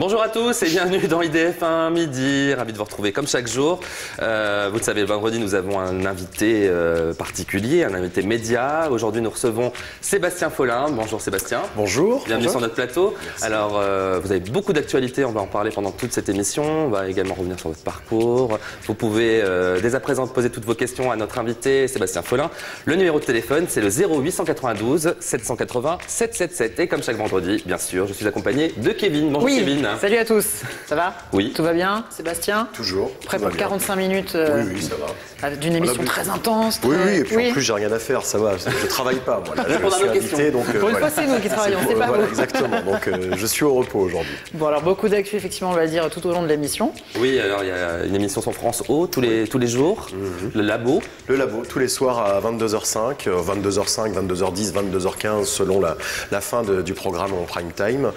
Bonjour à tous et bienvenue dans IDF1 midi. Ravi de vous retrouver comme chaque jour. Vous le savez, le vendredi, nous avons un invité particulier, un invité média. Aujourd'hui, nous recevons Sébastien Follin. Bonjour Sébastien. Bonjour. Bienvenue sur notre plateau. Merci. Alors, vous avez beaucoup d'actualités. On va en parler pendant toute cette émission. On va également revenir sur votre parcours. Vous pouvez dès à présent poser toutes vos questions à notre invité Sébastien Follin. Le numéro de téléphone, c'est le 0892 780 777. Et comme chaque vendredi, bien sûr, je suis accompagné de Kevin. Bonjour Kevin. Salut à tous, ça va? Oui. Tout va bien, Sébastien? Toujours. Prêt pour 45 minutes Oui, ça va. d'une émission très intense. Oui, très... oui, et puis en plus j'ai rien à faire, ça va, je travaille pas moi. Là, je suis invité, donc pour une fois c'est nous qui travaillons, c'est pas vous. Exactement, donc je suis au repos aujourd'hui. Bon alors beaucoup d'actu effectivement on va le dire tout au long de l'émission. Oui, alors il y a une émission sur France O tous les jours, le Labo. Le Labo, tous les soirs à 22h05, 22h05, 22h10, 22h15 selon la fin du programme en prime time.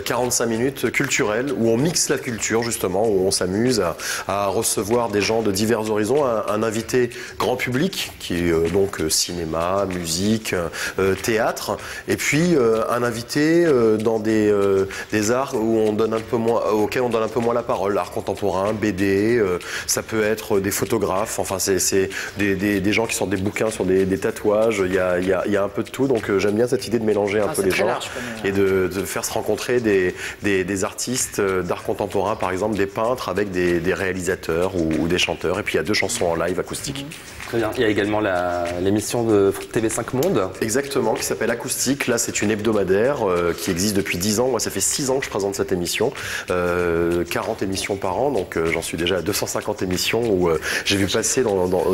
45 minutes culturelles où on mixe la culture justement, où on s'amuse à recevoir des gens de divers horizons, un invité grand public qui est donc cinéma, musique, théâtre, et puis un invité dans des arts où on donne un peu moins, auxquels on donne un peu moins la parole, l'art contemporain, BD, ça peut être des photographes, enfin c'est des gens qui sortent des bouquins sur des tatouages, il y a un peu de tout, donc j'aime bien cette idée de mélanger un peu les gens et de faire se rencontrer des artistes d'art contemporain, par exemple des peintres avec des réalisateurs ou des chanteurs, et puis il y a 2 chansons en live acoustique. Très bien. Il y a également l'émission de TV5 Monde. Exactement, qui s'appelle Acoustique. Là, c'est une hebdomadaire qui existe depuis 10 ans. Moi, ça fait 6 ans que je présente cette émission. 40 émissions par an, donc j'en suis déjà à 250 émissions où j'ai vu passer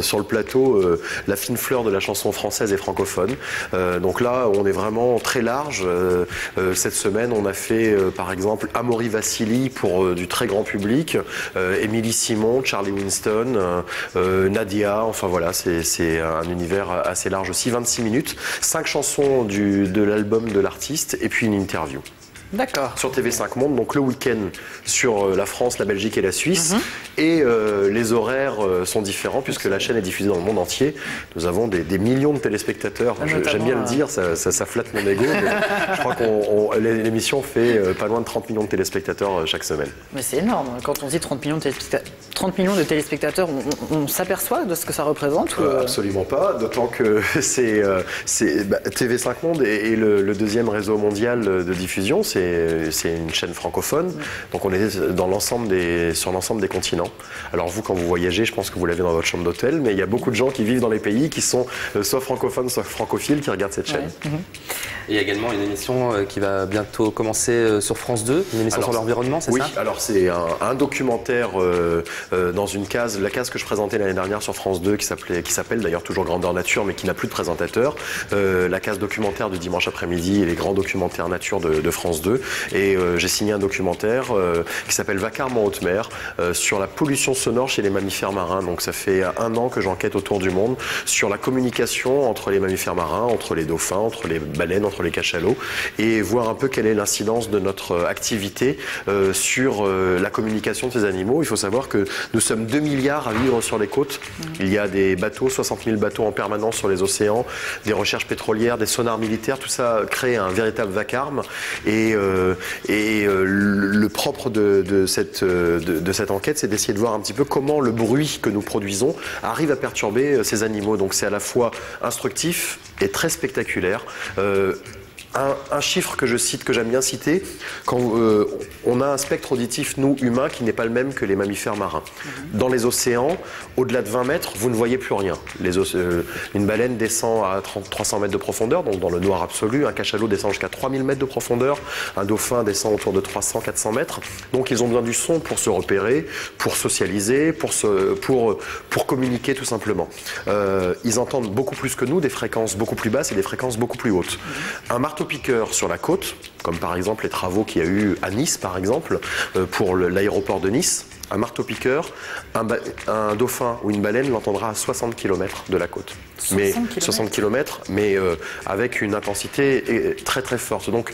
sur le plateau la fine fleur de la chanson française et francophone. Donc là, on est vraiment très large. Cette semaine, on a fait, par exemple, Amaury Vassili pour du très grand public, Émilie Simon, Charlie Winston, Nadia, enfin voilà, c'est un univers assez large aussi, 26 minutes, 5 chansons de l'album de l'artiste et puis une interview. D'accord. Sur TV5 Monde, donc le week-end sur la France, la Belgique et la Suisse. Et les horaires sont différents puisque la chaîne est diffusée dans le monde entier. Nous avons des millions de téléspectateurs. J'aime bien le dire, ça flatte mon ego. Mais je crois que l'émission fait pas loin de 30 millions de téléspectateurs chaque semaine. Mais c'est énorme. Quand on dit 30 millions de téléspectateurs, on s'aperçoit de ce que ça représente Absolument pas, d'autant que TV5 Monde est le deuxième réseau mondial de diffusion. C'est une chaîne francophone, donc on est sur l'ensemble des continents. Alors vous, quand vous voyagez, je pense que vous l'avez dans votre chambre d'hôtel, mais il y a beaucoup de gens qui vivent dans les pays qui sont soit francophones, soit francophiles, qui regardent cette chaîne. Ouais. Et il y a également une émission qui va bientôt commencer sur France 2, une émission sur l'environnement, c'est ça? Oui, alors c'est un documentaire dans une case, la case que je présentais l'année dernière sur France 2, qui s'appelle d'ailleurs toujours Grandeur Nature, mais qui n'a plus de présentateur. La case documentaire du dimanche après-midi et les grands documentaires nature de France 2. Et j'ai signé un documentaire qui s'appelle Vacarme en haute mer sur la pollution sonore chez les mammifères marins. Donc ça fait 1 an que j'enquête autour du monde sur la communication entre les mammifères marins, entre les dauphins, entre les baleines, entre les cachalots, et voir un peu quelle est l'incidence de notre activité sur la communication de ces animaux. Il faut savoir que nous sommes 2 milliards à vivre sur les côtes. Il y a des bateaux, 60 000 bateaux en permanence sur les océans, des recherches pétrolières, des sonars militaires, tout ça crée un véritable vacarme. Et le propre de cette enquête, c'est d'essayer de voir un petit peu comment le bruit que nous produisons arrive à perturber ces animaux. Donc c'est à la fois instructif et très spectaculaire. Un chiffre que je cite, que j'aime bien citer, quand on a un spectre auditif, nous, humains, qui n'est pas le même que les mammifères marins. Dans les océans, au-delà de 20 mètres, vous ne voyez plus rien. Une baleine descend à 300 mètres de profondeur, donc dans le noir absolu. Un cachalot descend jusqu'à 3000 mètres de profondeur. Un dauphin descend autour de 300-400 mètres. Donc ils ont besoin du son pour se repérer, pour socialiser, pour communiquer tout simplement. Ils entendent beaucoup plus que nous, des fréquences beaucoup plus basses et des fréquences beaucoup plus hautes. Un marteau-piqueur sur la côte, comme par exemple les travaux qu'il y a eu à Nice par exemple, pour l'aéroport de Nice, un marteau-piqueur, un dauphin ou une baleine l'entendra à 60 km de la côte. mais 60 km, mais avec une intensité très très forte. Donc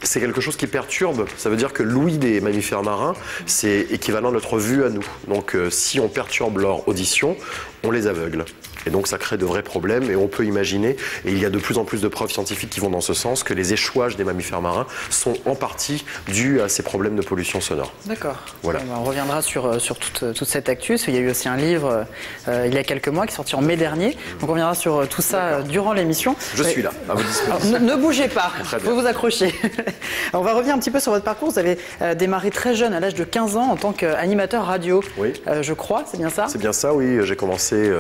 c'est quelque chose qui perturbe. Ça veut dire que l'ouïe des mammifères marins, c'est équivalent à notre vue à nous. Donc si on perturbe leur audition, on les aveugle. Et donc ça crée de vrais problèmes et on peut imaginer, et il y a de plus en plus de preuves scientifiques qui vont dans ce sens, que les échouages des mammifères marins sont en partie dus à ces problèmes de pollution sonore. D'accord. Voilà. On reviendra sur toute cette actu. Il y a eu aussi un livre il y a quelques mois qui est sorti en mai dernier. Donc on reviendra sur tout ça durant l'émission. Je suis là, à votre disposition. Alors, ne bougez pas, il faut vous accrocher. Alors, on va revenir un petit peu sur votre parcours. Vous avez démarré très jeune, à l'âge de 15 ans, en tant qu'animateur radio. Oui. Je crois, c'est bien ça? C'est bien ça, oui. J'ai commencé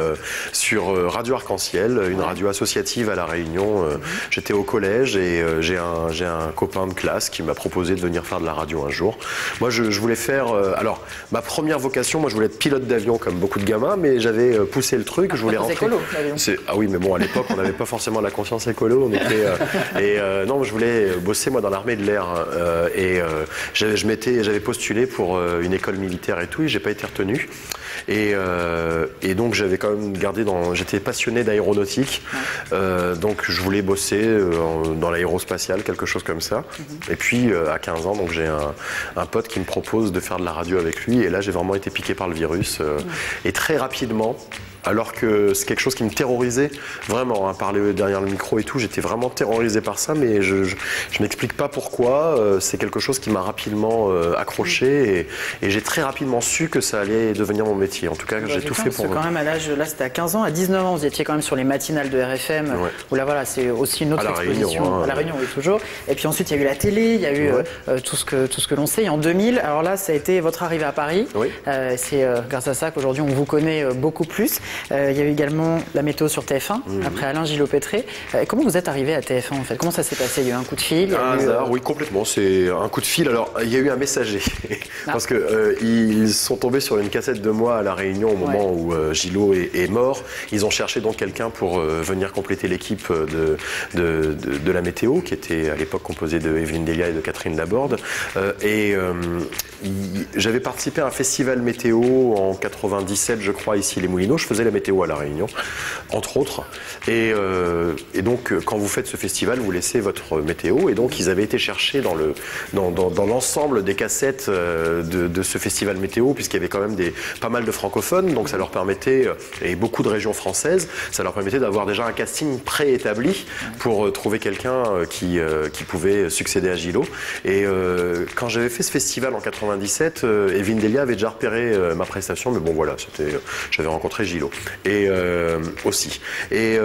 sur Radio Arc-en-Ciel, une radio associative à La Réunion. J'étais au collège et j'ai un copain de classe qui m'a proposé de venir faire de la radio un jour. Moi, je voulais faire... alors, ma première vocation, moi, je voulais être pilote d'avion comme beaucoup de gamins, mais j'avais poussé le truc. Je voulais rentrer... écolo, ah oui, mais bon, à l'époque, on n'avait pas forcément la conscience écolo. On était... non, je voulais bosser, moi, dans l'armée de l'air. J'avais postulé pour une école militaire et tout, et j'ai pas été retenu. Et donc j'avais quand même gardé j'étais passionné d'aéronautique, donc je voulais bosser dans l'aérospatiale, quelque chose comme ça. Et puis à 15 ans, donc j'ai un pote qui me propose de faire de la radio avec lui, et là j'ai vraiment été piqué par le virus. Et très rapidement, alors que c'est quelque chose qui me terrorisait vraiment, parler derrière le micro et tout, j'étais vraiment terrorisé par ça, mais je m'explique pas pourquoi. C'est quelque chose qui m'a rapidement accroché et j'ai très rapidement su que ça allait devenir mon métier. En tout cas, j'ai tout fait pour... Quand même à l'âge, là c'était à 15 ans, à 19 ans, vous étiez quand même sur les matinales de RFM, où là voilà, c'est aussi une autre exposition. Réunion, à La Réunion, oui, toujours. Et puis ensuite il y a eu la télé, il y a eu tout ce que l'on sait. Et en 2000, alors là ça a été votre arrivée à Paris. Oui. C'est grâce à ça qu'aujourd'hui on vous connaît beaucoup plus. Il y a eu également la météo sur TF1, après Alain Gillot-Pétré. Comment vous êtes arrivé à TF1 en fait? Comment ça s'est passé? Il y a eu un coup de fil? Un hasard, oui, complètement. C'est un coup de fil. Alors, il y a eu un messager. Parce que ils sont tombés sur une cassette de moi à La Réunion au moment où Gillot est mort. Ils ont cherché donc quelqu'un pour venir compléter l'équipe de la météo, qui était à l'époque composée de Evelyne Delia et de Catherine Laborde. J'avais participé à un festival météo en 97, je crois, ici les Moulineaux. Je faisais la météo à La Réunion, entre autres. Et donc, quand vous faites ce festival, vous laissez votre météo. Et donc, ils avaient été chercher dans l'ensemble des cassettes de ce festival météo, puisqu'il y avait quand même pas mal de francophones. Donc, ça leur permettait, et beaucoup de régions françaises, ça leur permettait d'avoir déjà un casting préétabli pour trouver quelqu'un qui pouvait succéder à Gillot. Et quand j'avais fait ce festival en 97, Evelyne Delia avait déjà repéré ma prestation, mais bon voilà, j'avais rencontré Gillot. Et aussi. Et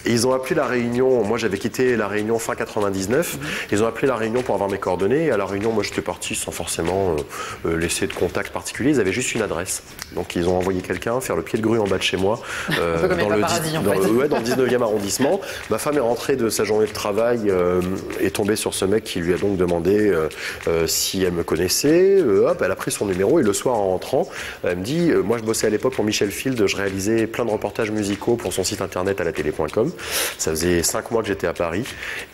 ils ont appelé La Réunion, moi j'avais quitté La Réunion fin 99, ils ont appelé La Réunion pour avoir mes coordonnées, et à La Réunion, moi j'étais parti sans forcément laisser de contact particulier, ils avaient juste une adresse. Donc ils ont envoyé quelqu'un faire le pied de grue en bas de chez moi, dans le 19e arrondissement. Ma femme est rentrée de sa journée de travail, est tombée sur ce mec qui lui a donc demandé si elle me connaissait. Hop, elle a pris son numéro, et le soir en rentrant, elle me dit, moi je bossais à l'époque pour Michel Field, je réalisais plein de reportages musicaux pour son site internet à la télé.com. Ça faisait 5 mois que j'étais à Paris,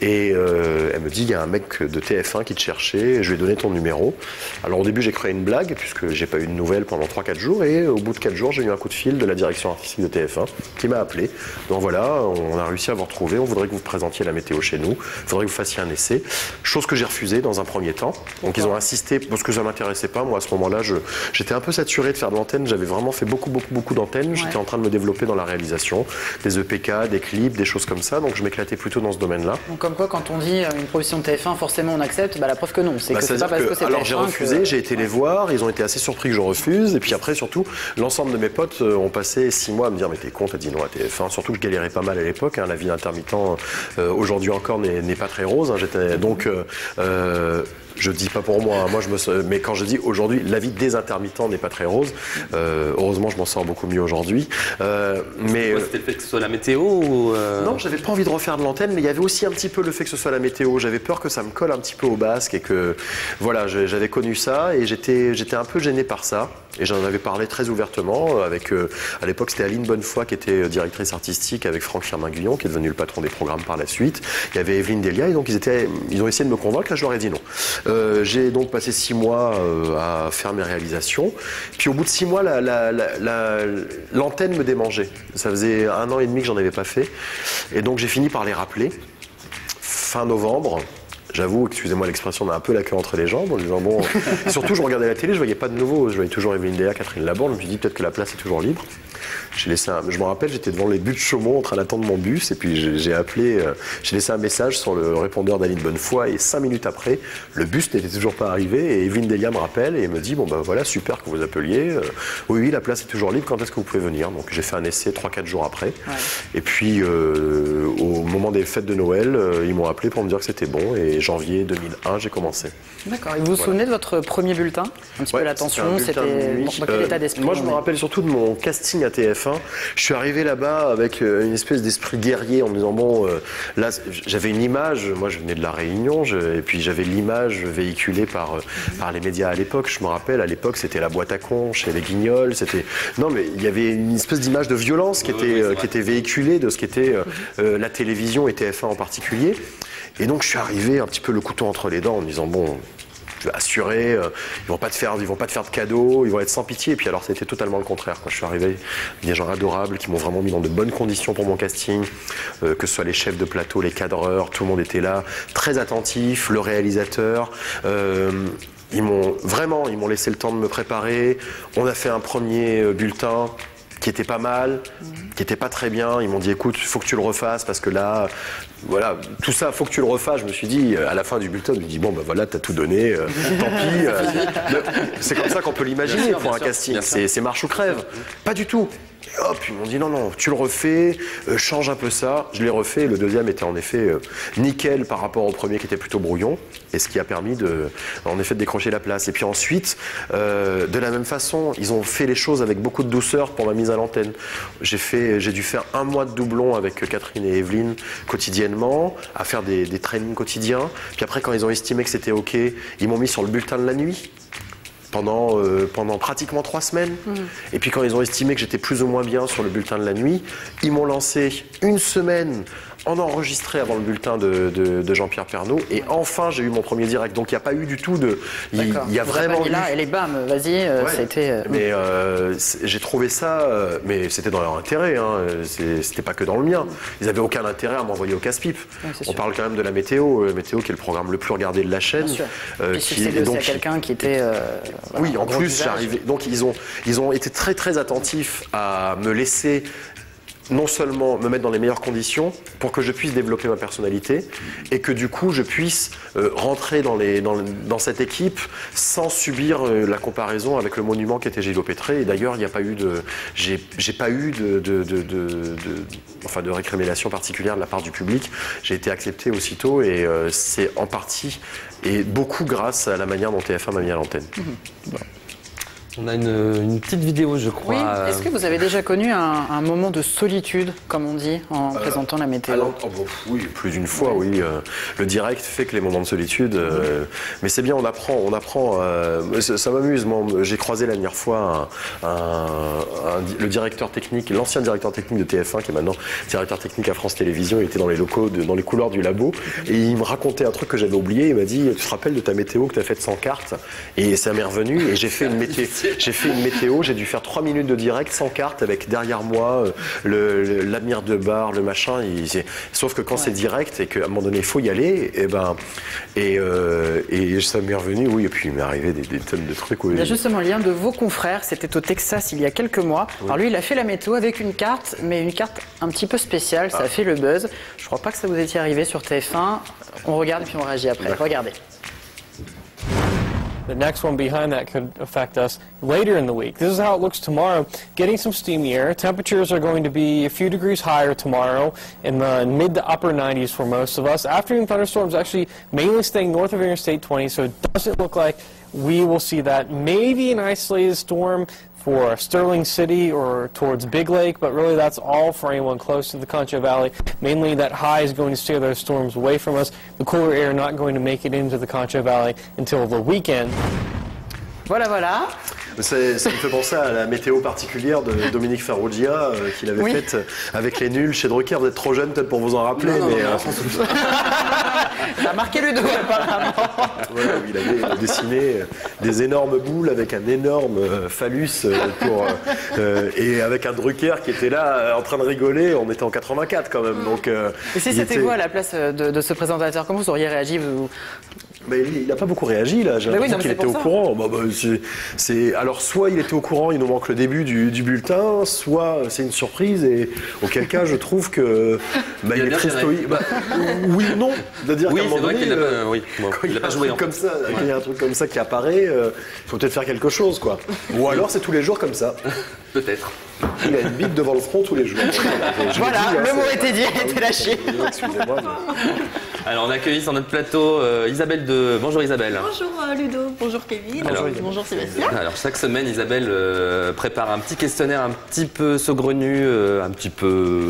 et elle me dit, il y a un mec de TF1 qui te cherchait, je lui ai donné ton numéro. Alors au début j'ai créé une blague, puisque j'ai pas eu de nouvelles pendant 3-4 jours, et au bout de 4 jours j'ai eu un coup de fil de la direction artistique de TF1 qui m'a appelé. Donc voilà, on a réussi à vous retrouver, on voudrait que vous présentiez la météo chez nous, il faudrait que vous fassiez un essai, chose que j'ai refusée dans un premier temps. Donc ils ont insisté, parce que ça m'intéressait pas, moi à ce moment-là j'étais un peu saturé de faire de l'antenne, j'avais vraiment fait beaucoup d'antennes, j'étais en train de me développer dans la réalisation, des EPK, des clips, des choses comme ça, donc je m'éclatais plutôt dans ce domaine-là. Donc comme quoi, quand on dit une proposition de TF1, forcément on accepte, la preuve que non, c'est que c'est pas parce que c'est TF1. Alors j'ai refusé, j'ai été les voir, ils ont été assez surpris que je refuse, et puis après surtout, l'ensemble de mes potes ont passé 6 mois à me dire, mais t'es con, t'as dit non à TF1, surtout que je galérais pas mal à l'époque, la vie d'intermittent aujourd'hui encore n'est pas très rose, j'étais donc... je dis pas pour moi, mais quand je dis aujourd'hui, la vie des intermittents n'est pas très rose. Heureusement, je m'en sors beaucoup mieux aujourd'hui. Mais c'était le fait que ce soit la météo ou Non, j'avais pas envie de refaire de l'antenne, mais il y avait aussi un petit peu le fait que ce soit la météo. J'avais peur que ça me colle un petit peu au basque et que voilà, j'avais connu ça et j'étais un peu gêné par ça. Et j'en avais parlé très ouvertement avec, à l'époque, c'était Aline Bonnefoy qui était directrice artistique avec Franck Firmin-Guyon, qui est devenu le patron des programmes par la suite. Il y avait Evelyne Delia, et donc ils ont essayé de me convaincre, là je leur ai dit non. J'ai donc passé 6 mois à faire mes réalisations. Puis au bout de 6 mois, l'antenne me démangeait. Ça faisait 1 an et demi que j'en avais pas fait. Et donc j'ai fini par les rappeler. Fin novembre. J'avoue, excusez-moi l'expression, on a un peu la queue entre les jambes en disant bon. Et surtout, je regardais la télé, je voyais pas de nouveau. Je voyais toujours Evelyne Delia, Catherine Laborde. Je me suis dit peut-être que la place est toujours libre. Je me rappelle, j'étais devant les buts de Chaumont en train d'attendre mon bus et puis j'ai laissé un message sur le répondeur d'Annie de Bonnefoy et 5 minutes après, le bus n'était toujours pas arrivé et Evelyne Delia me rappelle et me dit bon ben voilà, super que vous appeliez. Oui, la place est toujours libre, quand est-ce que vous pouvez venir? Donc j'ai fait un essai 3-4 jours après. Ouais. Et puis au moment des fêtes de Noël, ils m'ont appelé pour me dire que c'était bon et janvier 2001, j'ai commencé. D'accord. Et vous vous souvenez de votre premier bulletin? Un petit peu l'attention, c'était dans quel état d'esprit? Moi, je me rappelle surtout de mon casting à TF1. Je suis arrivé là-bas avec une espèce d'esprit guerrier en me disant bon, là, j'avais une image. Moi, je venais de la Réunion, et puis j'avais l'image véhiculée par les médias à l'époque. Je me rappelle, à l'époque, c'était la boîte à conches et les guignols. Non, mais il y avait une espèce d'image de violence qui était véhiculée de ce qu'était la télévision et TF1 en particulier. Et donc, je suis arrivé un petit peu le couteau entre les dents en me disant bon. Je vais assurer, ils vont pas te faire de cadeaux, ils vont être sans pitié. Et puis alors c'était totalement le contraire. Je suis arrivé avec des gens adorables qui m'ont vraiment mis dans de bonnes conditions pour mon casting, que ce soit les chefs de plateau, les cadreurs, tout le monde était là, très attentif, le réalisateur. Ils m'ont laissé le temps de me préparer. On a fait un premier bulletin qui était pas mal, qui était pas très bien. Ils m'ont dit écoute, il faut que tu le refasses parce que là, voilà, tout ça, faut que tu le refasses. Je me suis dit, à la fin du bulletin, je me dis bon, ben voilà, t'as tout donné, tant pis. C'est comme ça qu'on peut l'imaginer pour un casting. C'est marche ou crève. Pas du tout. Et hop, ils m'ont dit non, tu le refais, change un peu ça. Je l'ai refait. Le deuxième était en effet nickel par rapport au premier qui était plutôt brouillon. Et ce qui a permis de décrocher la place. Et puis ensuite, de la même façon, ils ont fait les choses avec beaucoup de douceur pour ma mise à l'antenne. J'ai dû faire 1 mois de doublon avec Catherine et Evelyne quotidiennement, à faire des trainings quotidiens. Puis après, quand ils ont estimé que c'était OK, ils m'ont mis sur le bulletin de la nuit. Pendant pratiquement 3 semaines. Et puis quand ils ont estimé que j'étais plus ou moins bien sur le bulletin de la nuit, ils m'ont lancé 1 semaine en enregistré avant le bulletin de Jean-Pierre Pernaut. Et enfin, j'ai eu mon premier direct. Donc il n'y a pas eu du tout de... Il y a vraiment eu... là, et les bam, vas-y, c'était... Mais j'ai trouvé ça... mais c'était dans leur intérêt, hein. C'était pas que dans le mien. Ils n'avaient aucun intérêt à m'envoyer au casse-pipe. On parle quand même de la météo. Météo qui est le programme le plus regardé de la chaîne. Puis succéder aussi à quelqu'un qui était... oui, en plus, j'arrivais. Donc ils ont été très très attentifs à me laisser non seulement me mettre dans les meilleures conditions pour que je puisse développer ma personnalité et que du coup je puisse rentrer dans cette équipe sans subir la comparaison avec le monument qui était Gilles Pétré. Et d'ailleurs, il n'y a pas eu j'ai pas eu de récrimination particulière de la part du public. J'ai été accepté aussitôt et c'est en partie et beaucoup grâce à la manière dont TF1 m'a mis à l'antenne. Bon. On a une petite vidéo, je crois. Oui. Est-ce que vous avez déjà connu un moment de solitude, comme on dit, en présentant la météo? Oui, plus d'une fois, oui. Le direct fait que les moments de solitude... mais c'est bien, on apprend. Ça m'amuse. Moi, j'ai croisé la dernière fois le directeur technique, l'ancien directeur technique de TF1, qui est maintenant directeur technique à France Télévisions. Il était dans les locaux, dans les couloirs du labo. Et il me racontait un truc que j'avais oublié. Il m'a dit, tu te rappelles de ta météo que tu as faite sans carte? Et ça m'est revenu. Et j'ai fait une météo. J'ai fait une météo, j'ai dû faire 3 minutes de direct sans carte avec derrière moi l'Amir de Bar, le machin. Sauf que quand c'est direct et qu'à un moment donné il faut y aller, et ça m'est revenu, oui, et puis il m'est arrivé des tonnes de trucs. Oui. Il y a justement l'un de vos confrères, c'était au Texas il y a quelques mois. Oui. Alors lui, il a fait la météo avec une carte, mais une carte un petit peu spéciale, ça a fait le buzz. Je crois pas que ça vous était arrivé sur TF1. On regarde et puis on réagit après. Regardez. The next one behind that could affect us later in the week. This is how it looks tomorrow. Getting some steamy air. Temperatures are going to be a few degrees higher tomorrow in the mid to upper 90s for most of us. Afternoon thunderstorms actually mainly staying north of Interstate 20, so it doesn't look like we will see that. Maybe an isolated storm for Sterling City or towards Big Lake, but really that's all for anyone close to the Concho Valley. Mainly that high is going to steer those storms away from us. The cooler air not going to make it into the Concho Valley until the weekend. Voilà. Ça me fait penser à la météo particulière de Dominique Farrugia qu'il avait faite avec les nuls chez Drucker. Vous êtes trop jeune peut-être pour vous en rappeler, mais ça a marqué le dos apparemment. Ouais, il avait dessiné des énormes boules avec un énorme phallus et avec un Drucker qui était là en train de rigoler. On était en 84 quand même. Donc, et si c'était vous à la place de ce présentateur, comment vous auriez réagi Mais il n'a pas beaucoup réagi là, j'ai l'impression qu'il était au courant. Alors soit il était au courant, il nous manque le début du bulletin, soit c'est une surprise et auquel cas je trouve que il est très stoïque. Oui ou non, c'est-à-dire oui, qu'à un moment donné, il n'a pas joué. Comme ça, quand il y a un truc comme ça qui apparaît, il faut peut-être faire quelque chose quoi. Ou alors c'est tous les jours comme ça. Peut-être. Il a une bite devant le front tous les jours. Voilà, le mot était dit, il était lâché. Excusez-moi. Alors on accueille sur notre plateau Isabelle de... Bonjour Isabelle. Bonjour Ludo, bonjour Kevin, bonjour Sébastien. Alors chaque semaine Isabelle prépare un petit questionnaire un petit peu saugrenu, un petit peu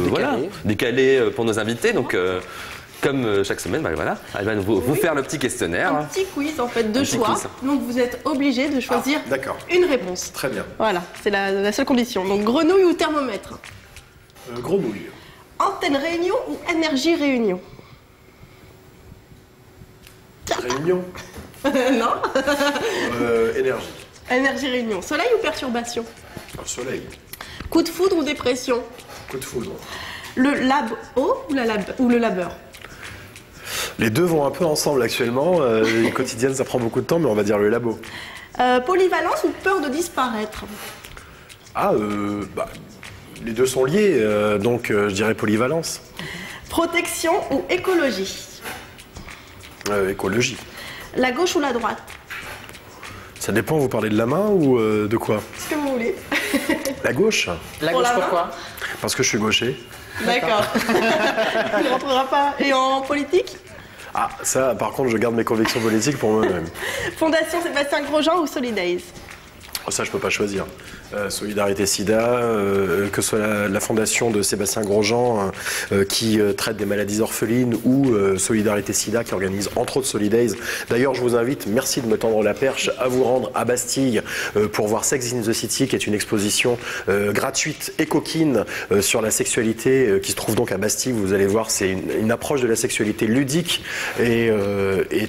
décalé pour nos invités. Donc comme chaque semaine, voilà, elle va vous faire le petit questionnaire. Un petit quiz en fait de choix. Donc vous êtes obligé de choisir une réponse. Très bien. Voilà, c'est la seule condition. Donc grenouille ou thermomètre? Grenouille. Antenne Réunion ou énergie Réunion? Réunion. Non. Énergie. Énergie Réunion. Soleil ou perturbation? Soleil. Coup de foudre ou dépression? Coup de foudre. Le lab haut ou le labeur? Les deux vont un peu ensemble actuellement. Les quotidiennes, ça prend beaucoup de temps, mais on va dire le labo. Polyvalence ou peur de disparaître? Les deux sont liés, donc je dirais polyvalence. Protection ou écologie? Écologie. La gauche ou la droite? Ça dépend, vous parlez de la main ou de quoi? Ce que vous voulez. La gauche. La gauche, pourquoi? Parce que je suis gaucher. D'accord. Il ne rentrera pas. Et en politique? Ça, par contre, je garde mes convictions politiques pour moi-même. Fondation Sébastien Grosjean ou Solidays? Ça, je peux pas choisir. Solidarité Sida, que ce soit la fondation de Sébastien Grosjean qui traite des maladies orphelines ou Solidarité Sida qui organise entre autres Solidays. D'ailleurs, je vous invite, merci de me tendre la perche, à vous rendre à Bastille pour voir Sex in the City, qui est une exposition gratuite et coquine sur la sexualité qui se trouve donc à Bastille. Vous allez voir, c'est une approche de la sexualité ludique et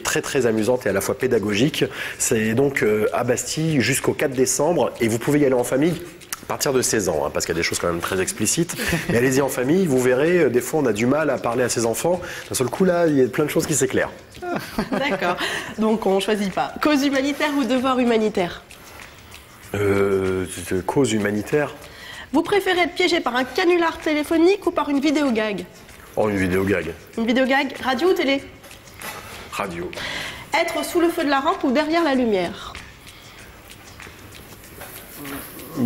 très très amusante et à la fois pédagogique. C'est donc à Bastille jusqu'au 4 décembre et vous pouvez y aller en famille à partir de 16 ans, parce qu'il y a des choses quand même très explicites. Et allez-y en famille, vous verrez, des fois on a du mal à parler à ses enfants. D'un seul coup là, il y a plein de choses qui s'éclairent. D'accord, donc on ne choisit pas. Cause humanitaire ou devoir humanitaire? Cause humanitaire. Vous préférez être piégé par un canular téléphonique ou par une vidéo gag? Une vidéo gag. Une vidéo gag, radio ou télé? Radio. Être sous le feu de la rampe ou derrière la lumière?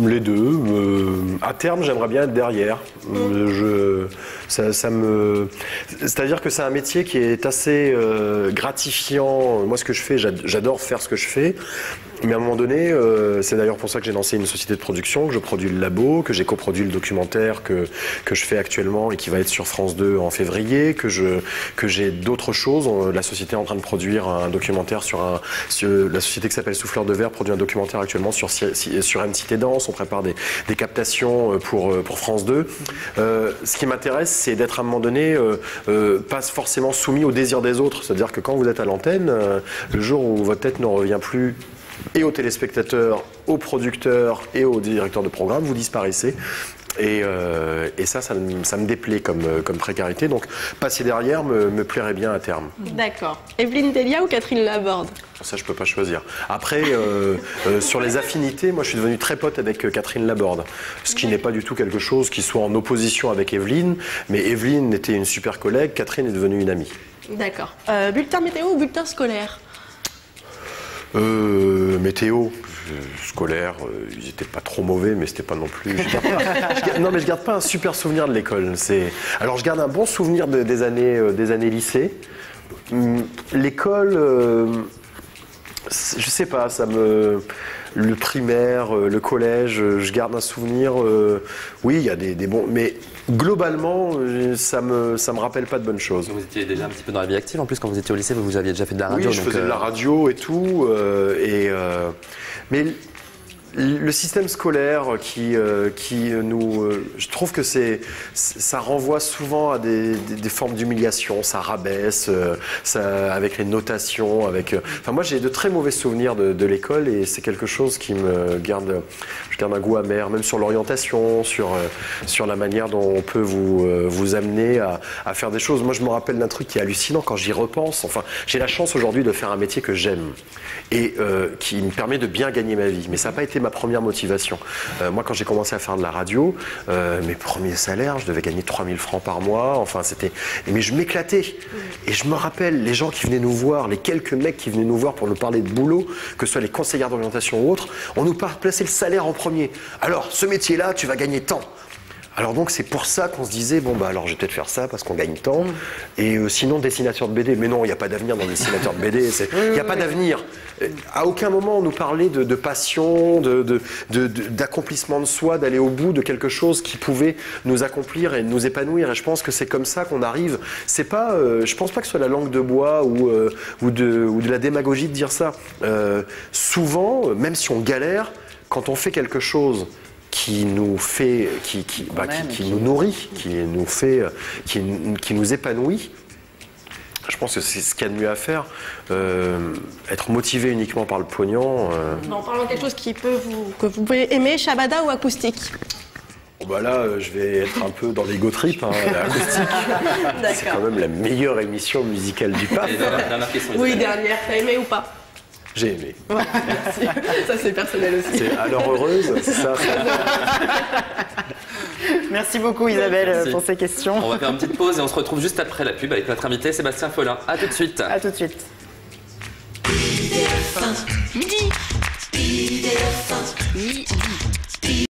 Les deux. À terme, j'aimerais bien être derrière. C'est-à-dire que c'est un métier qui est assez gratifiant. Moi, ce que je fais, j'adore faire ce que je fais. Mais à un moment donné, c'est d'ailleurs pour ça que j'ai lancé une société de production, que je produis le labo, que j'ai coproduit le documentaire que je fais actuellement et qui va être sur France 2 en février, que j'ai d'autres choses. La société est en train de produire un documentaire sur la société qui s'appelle Souffleur de Verre produit un documentaire actuellement sur MCT Danse. On prépare des captations pour France 2. Ce qui m'intéresse, c'est d'être à un moment donné pas forcément soumis au désir des autres. C'est-à-dire que quand vous êtes à l'antenne, le jour où votre tête ne revient plus et aux téléspectateurs, aux producteurs et aux directeurs de programme, vous disparaissez. Et ça me déplaît comme précarité. Donc passer derrière me plairait bien à terme. D'accord. Evelyne Delia ou Catherine Laborde? Ça, je peux pas choisir. Après, sur les affinités, moi, je suis devenu très pote avec Catherine Laborde. Ce qui n'est pas du tout quelque chose qui soit en opposition avec Evelyne. Mais Evelyne était une super collègue, Catherine est devenue une amie. D'accord. Bulletin météo ou bulletin scolaire? Météo, scolaire, ils étaient pas trop mauvais, mais c'était pas non plus. Non, mais je garde pas un super souvenir de l'école. Alors, je garde un bon souvenir des années lycée. L'école, je sais pas, le primaire, le collège, je garde un souvenir. Oui, il y a des bons, mais globalement, ça me rappelle pas de bonnes choses. Vous étiez déjà un petit peu dans la vie active. En plus, quand vous étiez au lycée, vous aviez déjà fait de la radio. Oui, je faisais de la radio et tout. Mais Le système scolaire qui nous... je trouve que ça renvoie souvent à des formes d'humiliation, ça rabaisse, avec les notations, Enfin, moi, j'ai de très mauvais souvenirs de l'école et c'est quelque chose qui me garde un goût amer, même sur l'orientation, sur la manière dont on peut vous amener à faire des choses. Moi, je me rappelle d'un truc qui est hallucinant quand j'y repense. Enfin, j'ai la chance aujourd'hui de faire un métier que j'aime et qui me permet de bien gagner ma vie. Mais ça n'a pas été ma première motivation. Moi, quand j'ai commencé à faire de la radio, mes premiers salaires, je devais gagner 3000 francs par mois. Enfin, mais je m'éclatais. Et je me rappelle, les gens qui venaient nous voir, les quelques mecs qui venaient nous voir pour nous parler de boulot, que ce soit les conseillères d'orientation ou autres, on nous plaçait le salaire en premier. Alors, ce métier-là, tu vas gagner tant. Alors donc c'est pour ça qu'on se disait, bon bah alors je vais peut-être faire ça parce qu'on gagne tant, et sinon dessinateur de BD, mais non, il n'y a pas d'avenir dans le dessinateur de BD, il n'y a pas d'avenir. À aucun moment on nous parlait de passion, d'accomplissement de soi, d'aller au bout de quelque chose qui pouvait nous accomplir et nous épanouir, et je pense que c'est comme ça qu'on arrive. C'est pas, je pense pas que ce soit la langue de bois ou de la démagogie de dire ça. Souvent, même si on galère, quand on fait quelque chose qui nous fait, qui nous nourrit, qui nous épanouit. Je pense que c'est ce qu'il y a de mieux à faire. Être motivé uniquement par le pognon. En parlant de quelque chose que vous pouvez aimer, Shabada ou acoustique? Bon bah là, je vais être un peu dans l'ego trip, l'acoustique. C'est quand même la meilleure émission musicale du PAF. Dernière question. Oui, dernière. T'as aimé ou pas? J'ai aimé. Ouais, merci. Ça, c'est personnel aussi. C'est alors heureuse, c'est ça. Merci beaucoup Isabelle pour ces questions. On va faire une petite pause et on se retrouve juste après la pub avec notre invité Sébastien Follin. A tout de suite. À tout de suite. Midi.